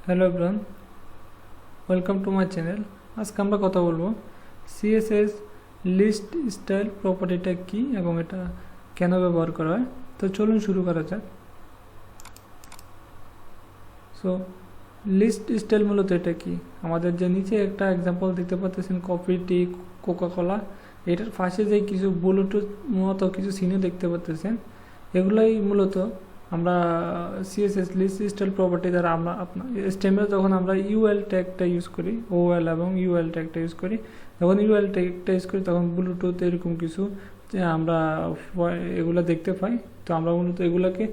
Hello everyone, welcome to my channel. আজকে আমরা কথা বলবো সিএসএস লিস্ট স্টাইল প্রপার্টিটা কি এবং এটা কেন ব্যবহার করা হয়। তো চলুন শুরু করা যাক। সো লিস্ট স্টাইল মূলত এটা কি, আমাদের যে নিচে একটা এক্সাম্পল দেখতে পাচ্ছেন কফি, টি, কোকাকোলা, এটার পাশে যে কিছু ব্লুটুথ মতো কিছু সিনও দেখতে পাচ্ছেন, এগুলাই মূলত আমরা সিএসএস লিস্ট স্টাইল প্রপার্টি দ্বারা আমরা আপনার স্টেমে যখন আমরা ইউএল ট্যাগটা ইউজ করি, ওএল এবং ইউএল ট্যাগটা ইউজ করি, যখন ইউএল ট্যাগটা ইউজ করি তখন ব্লুটুথ এরকম কিছু আমরা এগুলো দেখতে পাই। তো আমরা মূলত এগুলোকে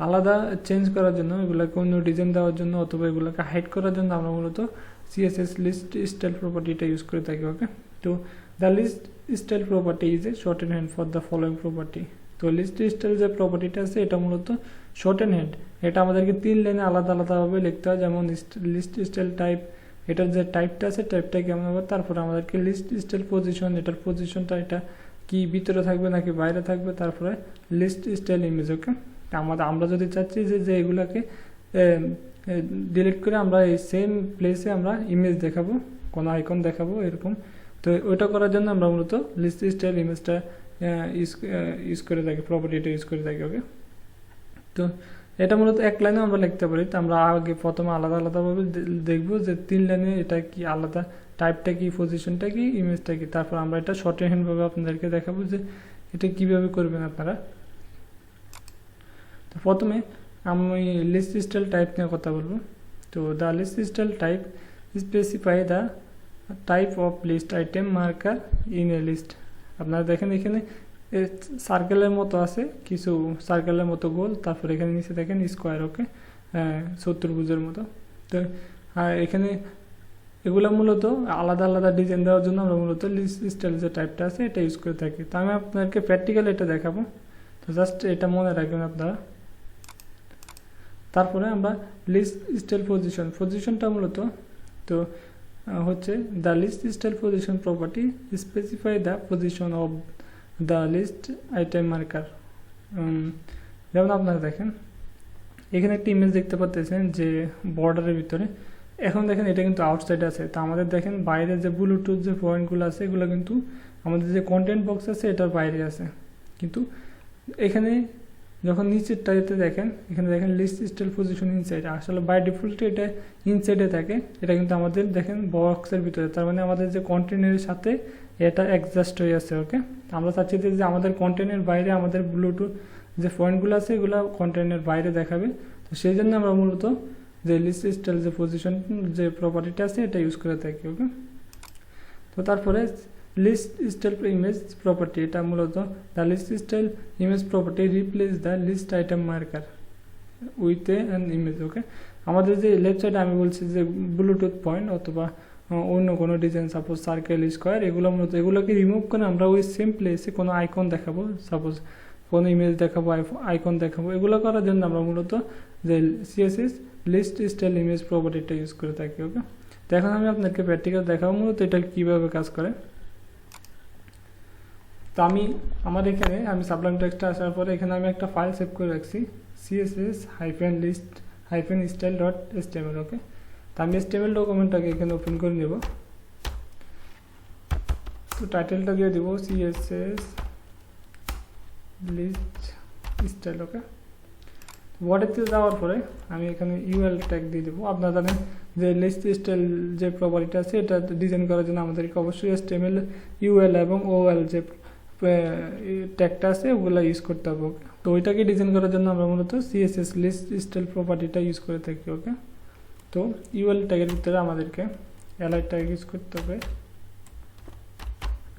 আলাদা চেঞ্জ করার জন্য, এগুলোকে অন্য ডিজাইন দেওয়ার জন্য অথবা এগুলোকে হাইড করার জন্য আমরা মূলত সিএসএস লিস্ট স্টাইল প্রপার্টিটা ইউজ করে থাকি। ওকে, তো the list style property is a shorthand for the following property. তো লিস্ট স্টাইল যে প্রপার্টিটা আছে এটা মূলত শর্ট হ্যান্ড, এটা আমাদেরকে 3 লাইনে আলাদা আলাদাভাবে লিখতে হয়। যেমন লিস্ট স্টাইল টাইপ, এটার যে টাইপটা আছে টাইপটা কেমন হবে, তারপরে আমাদেরকে লিস্ট স্টাইল পজিশন, এটার পজিশনটা এটা কি ভিতরে থাকবে নাকি বাইরে থাকবে, তারপরে লিস্ট স্টাইল ইমেজ। ওকে, আমরা যদি চাচ্ছি যে এগুলাকে ডিলিট করে আমরা এই সেম প্লেসে আমরা ইমেজ দেখাবো, কোনো আইকন দেখাবো এরকম, তো ওইটা করার জন্য আমরা মূলত লিস্ট স্টাইল ইমেজটা ইউজ করে থাকি, প্রপার্টিটা ইউজ করে থাকি। ওকে, তো এটা মূলত এক লাইনে আমরা লিখতে পারি। তো আমরা আগে প্রথমে আলাদা আলাদাভাবে দেখবো যে 3 লাইনে এটা কি আলাদা, টাইপটা কি, পজিশনটা কি, ইমেজটা কি, তারপর আমরা এটা শর্ট হ্যান্ডভাবে আপনাদেরকে দেখাবো যে এটা কিভাবে করবেন আপনারা। তো প্রথমে আমি লিস্ট স্টাইল টাইপ নিয়ে কথা বলবো। তো the list style type specify the type of list item marker in a list. আপনারা দেখেন এখানে সার্কেলের মতো আছে, কিছু সার্কেলের মতো গোল, তারপর এখানে নিচে দেখেন স্কোয়ার। ওকে, চতুর্ভুজের মতো। তো এখানে এগুলো মূলত আলাদা আলাদা ডিজাইন দেওয়ার জন্য আমরা মূলত লিস্ট স্টাইল যে টাইপটা আছে এটা ইউজ করে থাকি। তো আমি আপনাদেরকে প্র্যাকটিক্যাল এটা দেখাবো, তো জাস্ট এটা মনে রাখবেন আপনারা। তারপরে আমরা লিস্ট স্টাইল পজিশনটা মূলত তো হচ্ছে the list style position property specify the position of the list item marker. যেমন আপনারা দেখেন এখানে একটা ইমেজ দেখতে পাচ্ছেন যে বর্ডারের ভিতরে, এখন দেখেন এটা কিন্তু আউটসাইডে আছে। তো আমাদের দেখেন বাইরে যে ব্লুটুথ যে পয়েন্টগুলো আছে এগুলো কিন্তু আমাদের যে কন্টেন্ট বক্স আছে এটার বাইরে আছে, কিন্তু এখানে যখন নিচেরটাতে দেখেন, এখানে দেখেন লিস্ট স্টাইল পজিশন ইনসাইড, আসলে বাই ডিফল্টে এটা ইনসাইডে থাকে, এটা কিন্তু আমাদের দেখেন বক্সের ভিতরে, তার মানে আমাদের যে কন্টেন্টের সাথে এটা অ্যাডজাস্ট হয়ে আছে। ওকে, আমরা চাচ্ছি যে আমাদের কন্টেন্টের বাইরে আমাদের ব্লুটুথ যে পয়েন্টগুলো আছে এগুলো কন্টেন্টের বাইরে দেখাবে। তো সেই জন্য আমরা মূলত যে লিস্ট স্টাইল যে পজিশন যে প্রপার্টিটা আছে এটা ইউজ করে থাকি। ওকে, তো তারপরে লিস্ট স্টাইল ইমেজ প্রপার্টি, এটা মূলত the list style image property replace the list item marker with an image. Okay, আমাদের যে লেফট সাইডে আমি বলছি যে ব্লুটুথ পয়েন্ট অথবা অন্য কোনো ডিজাইন, সাপোজ সার্কেল, স্কোয়ার, এগুলো মূলত এগুলোকে রিমুভ করে আমরা ওই সেম প্লেসে কোনো আইকন দেখাবো, সাপোজ কোনো ইমেজ দেখাবো, আইকন দেখাবো, এগুলো করার জন্য আমরা মূলত যে সিএসএস লিস্ট স্টাইল ইমেজ প্রপার্টিটা ইউজ করে থাকি। ওকে, তো এখন আমি আপনাকে প্র্যাকটিক্যাল দেখাবো মূলত এটা কীভাবে কাজ করে। তো আমার এখানে আমি সাবলাইম টেক্সটে আসার পরে এখানে আমি একটা ফাইল সেভ করে রাখছি, css-list-style.html। ওকে, তো আমি HTML ডকুমেন্টটাকে এখানে ওপেন করে নেব। তো টাইটেলটা দিয়ে দেবো CSS লিস্ট স্টাইল। ওকে, বডিতে যাওয়ার পরে আমি এখানে ইউএল ট্যাগ দিয়ে দেবো। আপনারা জানেন যে লিস্ট স্টাইল যে প্রপার্টিটা আছে এটা ডিজাইন করার জন্য আমাদেরকে অবশ্যই HTML, ইউএল এবং ওএল যে ট্যাগটা আছে ওগুলো ইউজ করতে হবে। তো ওইটাকে ডিজাইন করার জন্য আমরা মূলত সিএসএস লিস্ট স্টাইল প্রপার্টিটা ইউজ করে থাকি। ওকে, তো ইউএল ট্যাগের ভিতরে আমাদেরকে এলআই ট্যাগ ইউজ করতে হবে।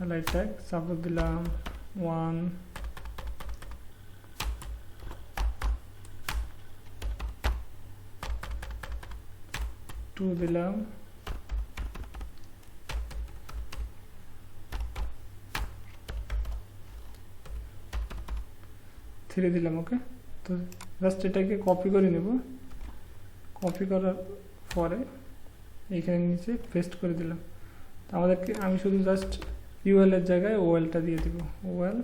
এলআই ট্যাগ সাপোজ দিলাম 1, 2 দিলাম, 3 দিলাম। ওকে, তো জাস্ট এটাকে কপি করে নেব, কপি করার পরে এইখানে নিচে পেস্ট করে দিলাম। তো আমাদেরকে আমি শুধু জাস্ট ইউএল এর জায়গায় ওএলটা দিয়ে দিব, ওএল,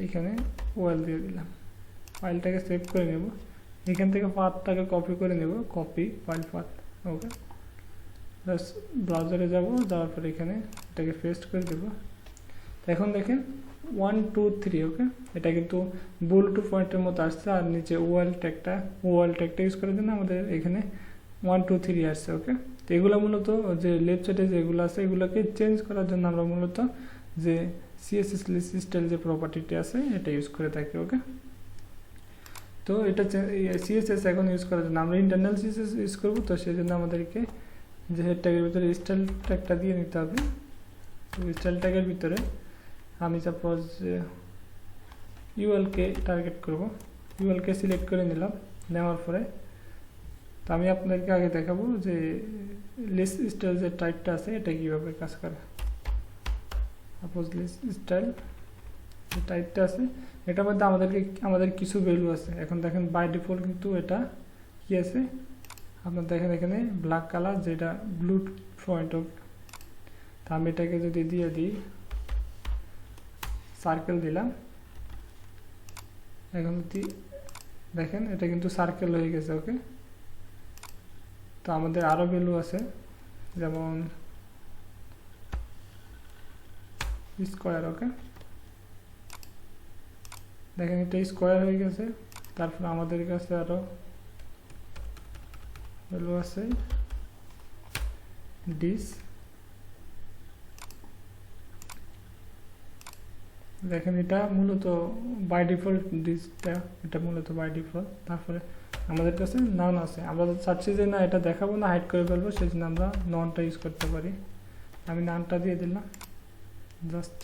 এইখানে ওএল দিয়ে দিলাম। ফাইলটাকে সেভ করে নেব। এখান থেকে পাথটাকে কপি করে নেব, কপি ফাইল পাথ। ওকে, জাস্ট ব্রাউজারে যাব, যাওয়ার পর এখানে এটাকে পেস্ট করে দেব। এখন দেখেন 1 2 3। ওকে, এটা কিন্তু ব্লুটুথ পয়েন্টের মতো আসছে, আর নিচে ওয়াল ট্যাগটা ইউজ করার জন্য আমাদের এখানে 1 2 3 আসছে। ওকে, তো এগুলো মূলত যে লেফট সাইডে যেগুলো আছে এগুলোকে চেঞ্জ করার জন্য আমরা মূলত যে সিএসএস লিস্ট স্টাইল যে প্রপার্টিটি আছে এটা ইউজ করে থাকি। ওকে, তো এটা সিএসএস এখন ইউজ করার জন্য আমরা ইন্টারনাল সিএসএস ইউজ করবো, তো সেই জন্য আমাদেরকে যে হেড ট্যাগের ভিতরে স্টাইল ট্যাগটা দিয়ে নিতে হবে। তো স্টাইল ট্যাগের ভিতরে আমি সাপোজ ইউএলকে টার্গেট করব, ইউএলকে সিলেক্ট করে নিলাম। নেওয়ার পরে তো আমি আপনাদেরকে আগে দেখাবো যে লিস্ট স্টাইল যে টাইপটা আছে এটা কীভাবে কাজ করে। সাপোজ লিস্ট স্টাইল যে টাইপটা আছে এটার মধ্যে আমাদের কিছু ভ্যালু আছে। এখন দেখেন বাই ডিফল্ট কিন্তু এটা কি আছে, আপনার দেখেন এখানে ব্ল্যাক কালার যেটা ব্লু পয়েন্ট। তা আমি এটাকে যদি দিয়ে দিই, সার্কেল দিলাম, এখন যদি দেখেন এটা কিন্তু সার্কেল হয়ে গেছে। ওকে, তো আমাদের আরও ভ্যালু আছে, যেমন স্কোয়ার। ওকে, দেখেন এটা স্কোয়ার হয়ে গেছে। তারপর আমাদের কাছে আরও ভ্যালু আছে ডিস, দেখেন এটা মূলত বাই ডিফল্ট ডিসটা, এটা মূলত বাই ডিফল্ট। তারপরে আমাদের কাছে নান আছে, আমরা চাচ্ছি যে না এটা দেখাবো না, হাইড করে ফেলবো, সেই জন্য আমরা ননটা ইউজ করতে পারি। আমি নানটা দিয়ে দিলাম, জাস্ট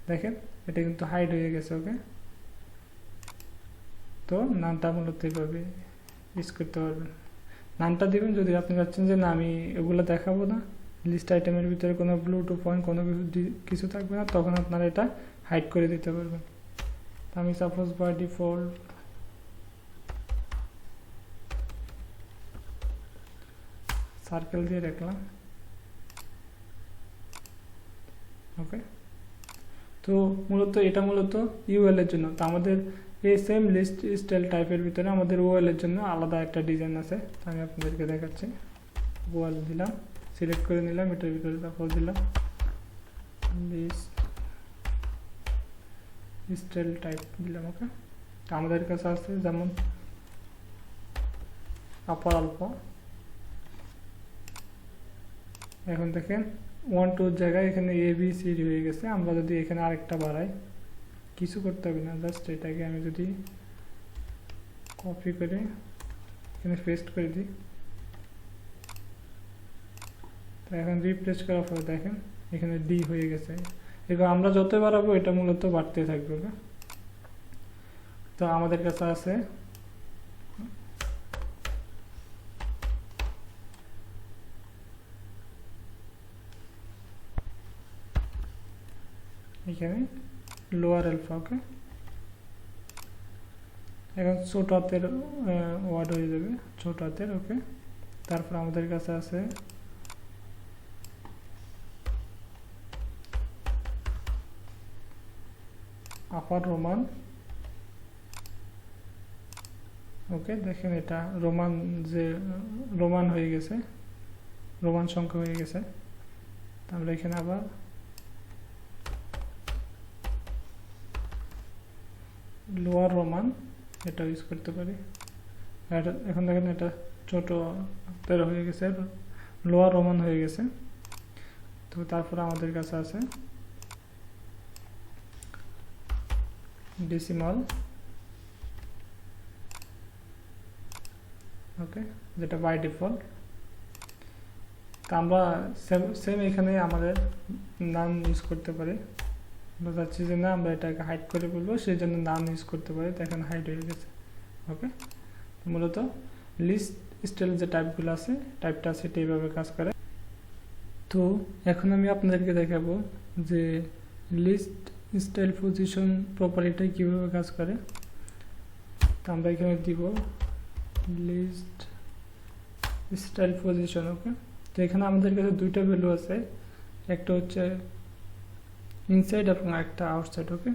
দেখেন এটা কিন্তু হাইড হয়ে গেছে। ওকে, তো নানটা মূলত এইভাবে ইউজ করতে পারবেন। নানটা দিবেন যদি আপনি চাচ্ছেন যে না আমি এগুলো দেখাবো না, লিস্ট আইটেমের ভিতরে কোনো ব্লুটুথ পয়েন্ট কোনো কিছু থাকবে না, তখন আপনারা এটা হাইড করে দিতে পারবেন। আমি সাপোজ বাই ডিফল্ট সার্কেল দিয়ে রাখলাম। ওকে, তো মূলত এটা মূলত ইউএল এর জন্য। তো আমাদের এই সেম লিস্ট স্টাইল টাইপের ভিতরে আমাদের ওএল এর জন্য আলাদা একটা ডিজাইন আছে, তো আমি আপনাদেরকে দেখাচ্ছি। ওএল দিলাম, সিলেক্ট করে নিলাম, এটার ভিতরে তারপর দিলাম লিস্ট স্টাইল টাইপ দিলাম। ওকে, তো আমাদের কাছে আছে যেমন আপার আলফা। এখন দেখেন 1 2 জায়গায় এখানে ABCD হয়ে গেছে। আমরা যদি এখানে আরেকটা বাড়াই, কিছু করতে হবে না, জাস্ট এটাকে আমি যদি কপি করে এখানে পেস্ট করে দিই, তো এখন রিপ্লেস করার পরে দেখেন এখানে ডি হয়ে গেছে। এবার আমরা যত বাড়াবো এটা মূলত বাড়তে থাকবে। তো আমাদের কাছে আছে এখানে লোয়ার আলফা। ওকে, এখন ছোট হাতের ওয়ার্ড হয়ে যাবে, ছোট হাতের। ওকে, তারপর আমাদের কাছে আছে আপার রোমান। ওকে, দেখেন এটা রোমান যে রোমান হয়ে গেছে, রোমান সংখ্যা হয়ে গেছে। আমরা এখানে আবার লোয়ার রোমান এটা ইউজ করতে পারি। এখন দেখেন এটা ছোট তেরো হয়ে গেছে, লোয়ার রোমান হয়ে গেছে। তো তারপর আমাদের কাছে আছে ডেসিমাল। ওকে, যেটা বাই ডিফল্ট। তা আমরা সেম এখানে আমাদের নাম ইউজ করতে পারি। আমরা চাচ্ছি যে না আমরা এটাকে হাইড করে ফেলবো, সেই জন্য নাম ইউজ করতে পারি, তো এখন হাইড হয়ে গেছে। ওকে, মূলত লিস্ট স্টাইল যে টাইপগুলো আছে টাইপটা সেটা এইভাবে কাজ করে। তো এখন আমি আপনাদেরকে দেখাবো যে লিস্ট স্টাইল পজিশন প্রপার্টিটা কীভাবে কাজ করে। তো আমরা এখানে দিব লিস্ট স্টাইল পজিশন। ওকে, তো এখানে আমাদের কাছে দুইটা ভ্যালু আছে, একটা হচ্ছে ইনসাইড এবং একটা আউটসাইড। ওকে,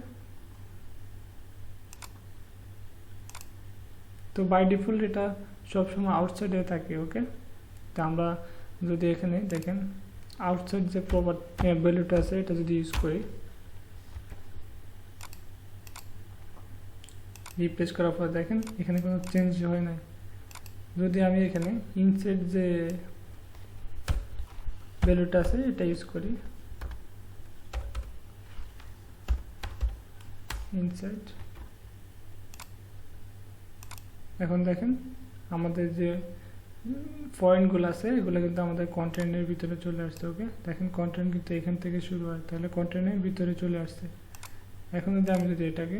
তো বাই ডিফল্ট এটা সবসময় আউটসাইডে থাকে। ওকে, তো আমরা যদি এখানে দেখেন আউটসাইড যে ভ্যালুটা আছে এটা যদি ইউজ করি, রিপ্লেস করার পর দেখেন এখানে কোনো চেঞ্জ হয় না। যদি আমি এখানে ইনসাইড যে ভ্যালুটা আছে এটা ইউজ করি, ইনসাইড, এখন দেখেন আমাদের যে পয়েন্টগুলো আছে এগুলো কিন্তু আমাদের কন্টেন্টের ভিতরে চলে আসছে। ওকে, দেখেন কন্টেন্ট কিন্তু এখান থেকে শুরু হয়, তাহলে কন্টেন্টের ভিতরে চলে আসছে। এখন যদি আমি যদি এটাকে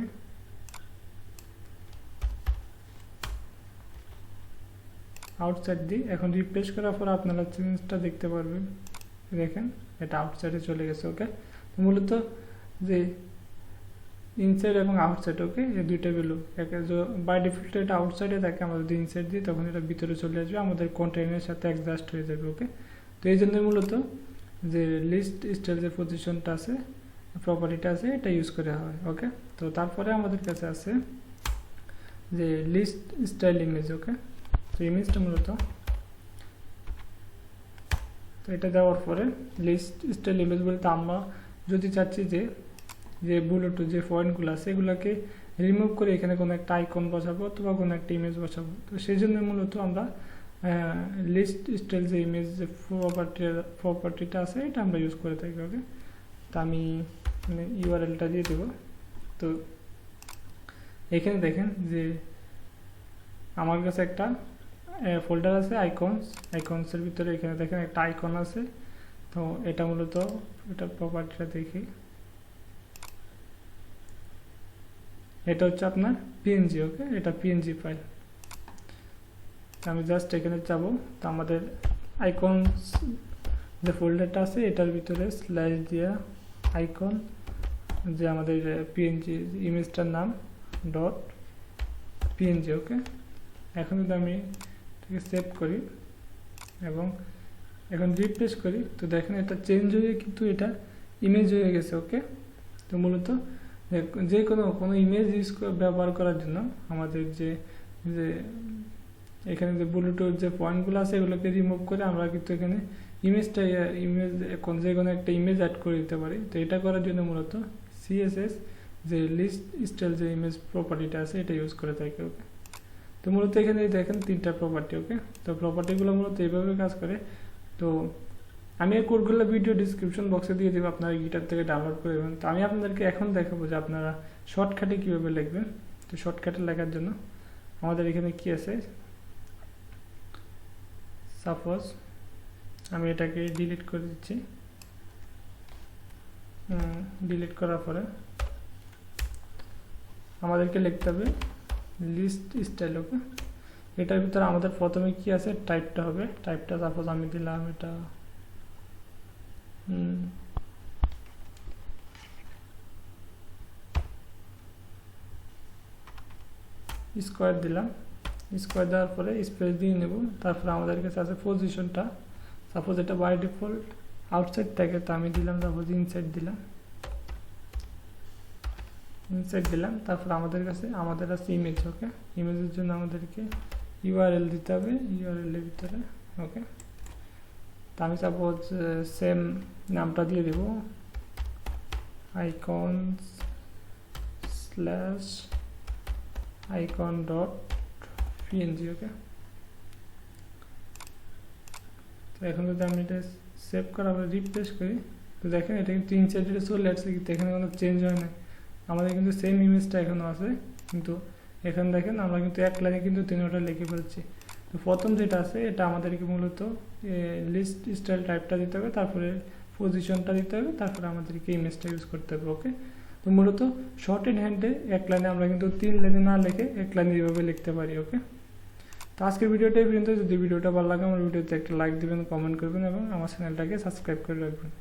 আউটসাইড দিই, এখন রিপ্লেস করার পর আপনারা চেঞ্জটা দেখতে পারবেন, দেখেন এটা আউটসাইডে চলে গেছে। ওকে, মূলত যে ইনসাইড এবং আউটসাইড, ওকে, এই দুইটা ভ্যালু বাই ডিফল্ট এটা আউটসাইডে থাকে, আমরা যদি ইনসাইড দিই তখন এটা ভিতরে চলে আসবে, আমাদের কন্টেন্টের সাথে অ্যাডজাস্ট হয়ে যাবে। ওকে, তো এই জন্য মূলত যে লিস্ট স্টাইল যে পজিশনটা আছে, প্রপার্টিটা আছে, এটা ইউজ করা হয়। ওকে, তো তারপরে আমাদের কাছে আছে যে লিস্ট স্টাইল ইমেজ। ওকে, তো ইমেজটা মূলত তো এটা দেওয়ার পরে লিস্ট স্টাইল ইমেজ বলতে আমরা যদি চাচ্ছি যে বুলেট যে পয়েন্টগুলো আছে এগুলোকে রিমুভ করে এখানে কোনো একটা আইকন বসাবো অথবা কোনো একটা ইমেজ বসাবো, তো সেই জন্য মূলত আমরা লিস্ট স্টাইল যে ইমেজ যে প্রপার্টিটা আছে এটা আমরা ইউজ করে থাকি। ওকে, তো আমি ইউআরএলটা দিয়ে দেবো। তো এখানে দেখেন যে আমার কাছে একটা ফোল্ডার আছে আইকনসের ভিতরে, এখানে দেখেন একটা আইকন আছে। তো এটা মূলত এটা প্রপার্টিটা দেখি, এটা হচ্ছে আপনার পিএনজি। ওকে, এটা পিএনজি ফাইল। আমি জাস্ট এখানে যাব, তো আমাদের আইকনস যে ফোল্ডারটা আছে এটার ভিতরে স্ল্যাশ দিয়া আইকন যে আমাদের পিএনজি ইমেজটার নাম ডট পিএনজি। ওকে, এখন যদি আমি এটাকে সেভ করি এবং এখন রিপ্লেস করি, তো দেখেন এটা চেঞ্জ হয়ে কিন্তু এটা ইমেজ হয়ে গেছে। ওকে, তো মূলত যে কোনো ইমেজ ব্যবহার করার জন্য আমাদের যে এখানে যে ব্লুটুথ যে পয়েন্টগুলো আছে এগুলোকে রিমুভ করে আমরা কিন্তু এখানে ইমেজ যে কোনো একটা ইমেজ অ্যাড করে দিতে পারি। তো এটা করার জন্য মূলত সিএসএস যে লিস্ট স্টাইল যে ইমেজ প্রপার্টিটা আছে এটা ইউজ করে থাকি। ওকে, তো মূলত এখানে দেখেন তিনটা প্রপার্টি। ওকে, তো প্রপার্টিগুলো মূলত এইভাবে কাজ করে। তো আমি এই কোডগুলো ভিডিও ডিসক্রিপশন বক্সে দিয়ে দেবো, আপনারা গিটার থেকে ডাউনলোড করে দেবেন। তো আমি আপনাদেরকে এখন দেখাবো যে আপনারা শর্টকাটে কীভাবে লিখবেন। তো শর্টকাটে লেখার জন্য আমাদের এখানে কি আছে, সাপোজ আমি এটাকে ডিলিট করে দিচ্ছি। ডিলিট করার পরে আমাদেরকে লিখতে হবে লিস্ট স্টাইল। ওকে, এটার ভিতরে আমাদের প্রথমে কি আছে টাইপটা হবে, টাইপটা সাপোজ আমি দিলাম এটা স্কোয়ার দিলাম, স্কোয়ার দেওয়ার পরে স্পেস দিয়ে নেব। তারপরে আমাদের কাছে আছে পজিশনটা, সাপোজ এটা বাই ডিফল্ট আউটসাইড থাকে, তো আমি দিলাম সাপোজ ইনসাইড দিলাম, তারপর আমাদের আছে ইমেজ। ওকে, ইমেজের জন্য আমাদেরকে ইউআরএল দিতে হবে, ইউআরএল এর ভিতরে। ওকে, তো আমি সাপোজ সেম নামটা দিয়ে দেব icons slash icon dot PNG. Okay, তো এখন যদি আমি এটা সেভ করা রিপ্লেস করি, তো দেখেন এটা কিন্তু ইনসাইডে চলে আসছে, কিন্তু এখানে কোনো চেঞ্জ হয় না, আমাদের কিন্তু সেম ইমেজটা এখনও আছে। কিন্তু এখন দেখেন আমরা কিন্তু এক লাইনে কিন্তু তিনটা লিখে ফেলছি। তো প্রথম যেটা আছে এটা আমাদেরকে মূলত লিস্ট স্টাইল টাইপটা দিতে হবে, তারপরে পজিশনটা দিতে হবে, তারপরে আমাদেরকে ইমেজটা ইউজ করতে হবে। ওকে, তো মূলত শর্ট এন্ড হ্যান্ডে এক লাইনে আমরা কিন্তু 3 লাইনে না লিখে এক লাইনে এইভাবে লিখতে পারি। ওকে, তো আজকের ভিডিওটা এই পর্যন্ত। যদি ভিডিওটা ভালো লাগে আমার ভিডিওতে একটা লাইক দিবেন, কমেন্ট করবেন এবং আমার চ্যানেলটাকে সাবস্ক্রাইব করে রাখবেন।